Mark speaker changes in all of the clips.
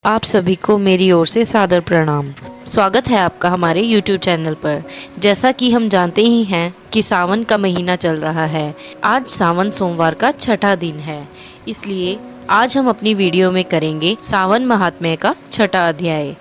Speaker 1: आप सभी को मेरी ओर से सादर प्रणाम। स्वागत है आपका हमारे YouTube चैनल पर। जैसा कि हम जानते ही हैं कि सावन का महीना चल रहा है। आज सावन सोमवार का छठा दिन है, इसलिए आज हम अपनी वीडियो में करेंगे सावन महात्म्य का छठा अध्याय।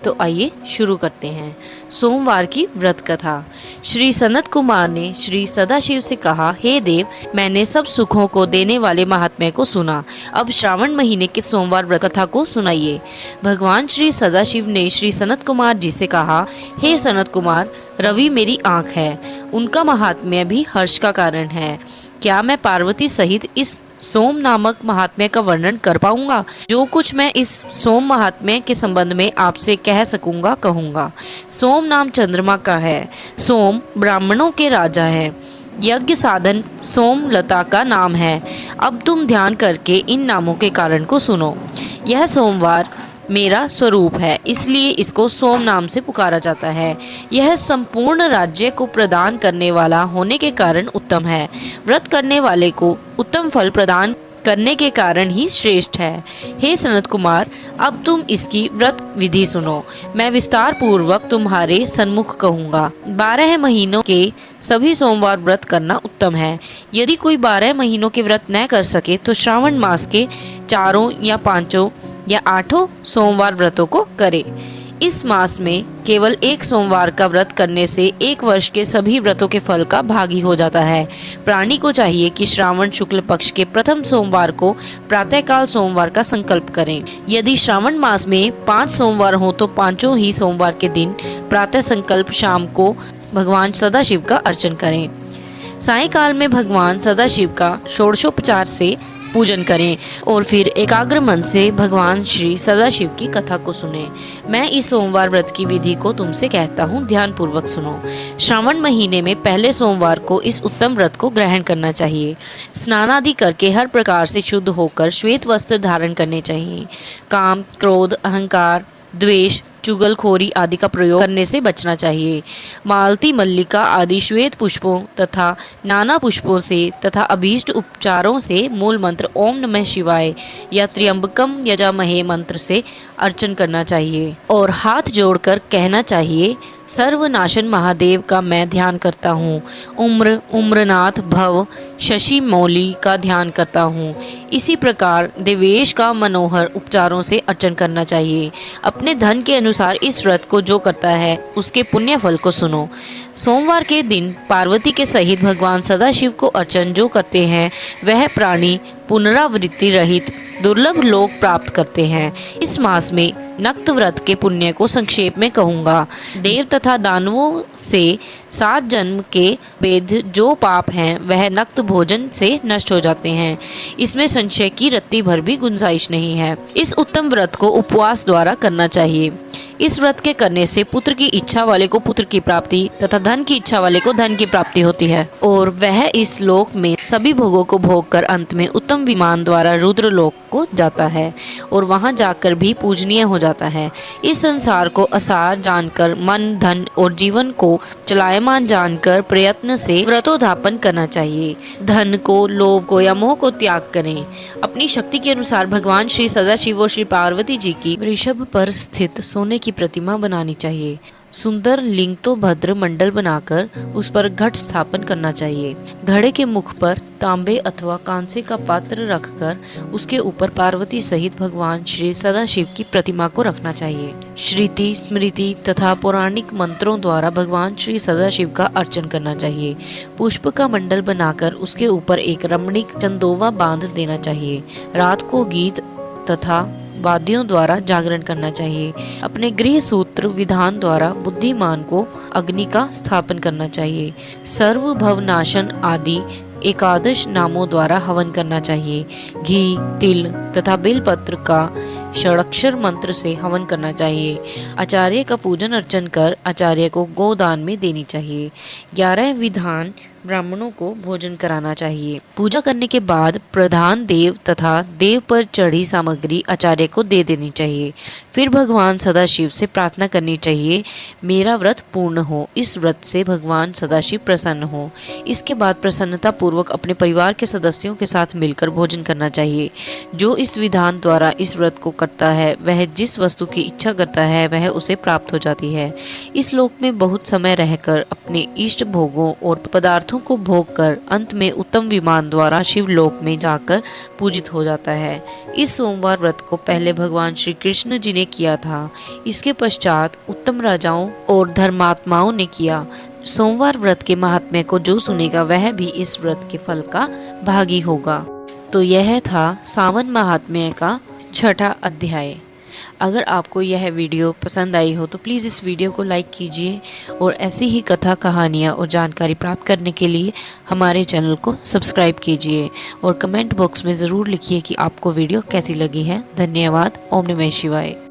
Speaker 1: तो आइए शुरू करते हैं। सोमवार की व्रत कथा। श्री सनत कुमार ने श्री सदाशिव से कहा, हे देव, मैंने सब सुखों को देने वाले महात्म्य को सुना, अब श्रावण महीने के सोमवार व्रत कथा को सुनाइए। भगवान श्री सदाशिव ने श्री सनत कुमार जी से कहा, हे सनत कुमार, रवि मेरी आँख है, उनका महात्म्य भी हर्ष का कारण है। क्या मैं पार्वती सहित इस सोम नामक महात्म्य का वर्णन कर पाऊंगा? जो कुछ मैं इस सोम महात्म्य के संबंध में आपसे कह सकूंगा कहूंगा। सोम नाम चंद्रमा का है। सोम ब्राह्मणों के राजा हैं। यज्ञ साधन सोमलता का नाम है। अब तुम ध्यान करके इन नामों के कारण को सुनो। यह सोमवार मेरा स्वरूप है, इसलिए इसको सोम नाम से पुकारा जाता है। यह संपूर्ण राज्य को प्रदान करने वाला होने के कारण उत्तम है। व्रत करने वाले को उत्तम फल प्रदान करने के कारण ही श्रेष्ठ है। हे सनत कुमार, अब तुम इसकी व्रत विधि सुनो। मैं विस्तार पूर्वक तुम्हारे सन्मुख कहूँगा। 12 महीनों के सभी सोमवार व्रत करना उत्तम है। यदि कोई 12 महीनों के व्रत न कर सके तो श्रावण मास के 4 या 5 या 8 सोमवार व्रतों को करे। इस मास में केवल एक सोमवार का व्रत करने से 1 वर्ष के सभी व्रतों के फल का भागी हो जाता है। प्राणी को चाहिए कि श्रावण शुक्ल पक्ष के प्रथम सोमवार को प्रातःकाल सोमवार का संकल्प करें। यदि श्रावण मास में 5 सोमवार हो तो 5 ही सोमवार के दिन प्रातः संकल्प शाम को भगवान सदाशिव का अर्चन करें। सायंकाल में भगवान सदाशिव का षोडशोपचार से पूजन करें और फिर एकाग्र मन से भगवान श्री सदाशिव की कथा को सुने। मैं इस सोमवार व्रत की विधि को तुमसे कहता हूँ, ध्यान पूर्वक सुनो। श्रावण महीने में पहले सोमवार को इस उत्तम व्रत को ग्रहण करना चाहिए। स्नान आदि करके हर प्रकार से शुद्ध होकर श्वेत वस्त्र धारण करने चाहिए। काम, क्रोध, अहंकार, द्वेष, चुगलखोरी आदि का प्रयोग करने से बचना चाहिए। मालती, मल्लिका आदि श्वेत पुष्पों तथा नाना पुष्पों से तथा अभीष्ट उपचारों से मूल मंत्र ओम नमः शिवाय या त्र्यंबकम यजामहे मंत्र से अर्चन करना चाहिए और हाथ जोड़कर कहना चाहिए, सर्वनाशन महादेव का मैं ध्यान करता हूँ। उम्रनाथ भव शशि मौली का ध्यान करता हूँ। इसी प्रकार देवेश का मनोहर उपचारों से अर्चन करना चाहिए। अपने धन के अनुसार इस व्रत को जो करता है उसके पुण्य फल को सुनो। सोमवार के दिन पार्वती के सहित भगवान सदाशिव को अर्चन जो करते हैं वह प्राणी पुनरावृत्ति रहित दुर्लभ लोक प्राप्त करते हैं। इस मास में नक्त व्रत के पुण्य को संक्षेप में कहूँगा। देव तथा दानवों से 7 जन्म के वेद जो पाप हैं वह नक्त भोजन से नष्ट हो जाते हैं। इसमें संशय की रत्ती भर भी गुंजाइश नहीं है। इस उत्तम व्रत को उपवास द्वारा करना चाहिए। इस व्रत के करने से पुत्र की इच्छा वाले को पुत्र की प्राप्ति तथा धन की इच्छा वाले को धन की प्राप्ति होती है और वह इस लोक में सभी भोगों को भोग कर अंत में उत्तम विमान द्वारा रुद्र लोक को जाता है और वहां जाकर भी पूजनीय हो जाता है। इस संसार को असार जानकर मन, धन और जीवन को चलायमान जानकर प्रयत्न से व्रतोद्यापन करना चाहिए। धन को, लोभ को या मोह को त्याग करें। अपनी शक्ति के अनुसार भगवान श्री सदाशिव और श्री पार्वती जी की वृषभ पर स्थित सोने की प्रतिमा बनानी चाहिए। सुंदर लिंग तो भद्र मंडल बनाकर उस पर घट स्थापन करना चाहिए। घड़े के मुख पर तांबे अथवा कांसे का पात्र रखकर उसके ऊपर पार्वती सहित भगवान श्री सदाशिव की प्रतिमा को रखना चाहिए। श्रुति, स्मृति तथा पौराणिक मंत्रों द्वारा भगवान श्री सदाशिव का अर्चन करना चाहिए। पुष्प का मंडल बनाकर उसके ऊपर एक रमणीक चंदोवा बांध देना चाहिए। रात को गीत तथा वाद्यों द्वारा जागरण करना चाहिए। अपने गृह सूत्र विधान द्वारा बुद्धिमान को अग्नि का स्थापन करना चाहिए। सर्व भवनाशन आदि एकादश नामों द्वारा हवन करना चाहिए। घी, तिल तथा बेलपत्र का षडाक्षर मंत्र से हवन करना चाहिए। आचार्य का पूजन अर्चन कर आचार्य को गोदान में देनी चाहिए। 11 विधान ब्राह्मणों को भोजन कराना चाहिए। पूजा करने के बाद प्रधान देव तथा देव पर चढ़ी सामग्री आचार्य को दे देनी चाहिए। फिर भगवान सदाशिव से प्रार्थना करनी चाहिए, मेरा व्रत पूर्ण हो, इस व्रत से भगवान सदाशिव प्रसन्न हो। इसके बाद प्रसन्नता पूर्वक अपने परिवार के सदस्यों के साथ मिलकर भोजन करना चाहिए। जो इस विधान द्वारा इस व्रत को करता है वह जिस वस्तु की इच्छा करता है वह उसे प्राप्त हो जाती है। इस लोक में बहुत समय रहकर अपने इष्ट भोगों और पदार्थों को भोग कर अंत में उत्तम विमान द्वारा शिवलोक में जाकर पूजित हो जाता है। इस सोमवार व्रत को पहले भगवान श्री कृष्ण जी ने किया था, इसके पश्चात उत्तम राजाओं और धर्मात्माओं ने किया। सोमवार व्रत के महात्म्य को जो सुनेगा वह भी इस व्रत के फल का भागी होगा। तो यह था सावन महात्म्य का 6वां अध्याय। अगर आपको यह वीडियो पसंद आई हो तो प्लीज़ इस वीडियो को लाइक कीजिए और ऐसी ही कथा, कहानियाँ और जानकारी प्राप्त करने के लिए हमारे चैनल को सब्सक्राइब कीजिए और कमेंट बॉक्स में ज़रूर लिखिए कि आपको वीडियो कैसी लगी है। धन्यवाद। ओम नमः शिवाय।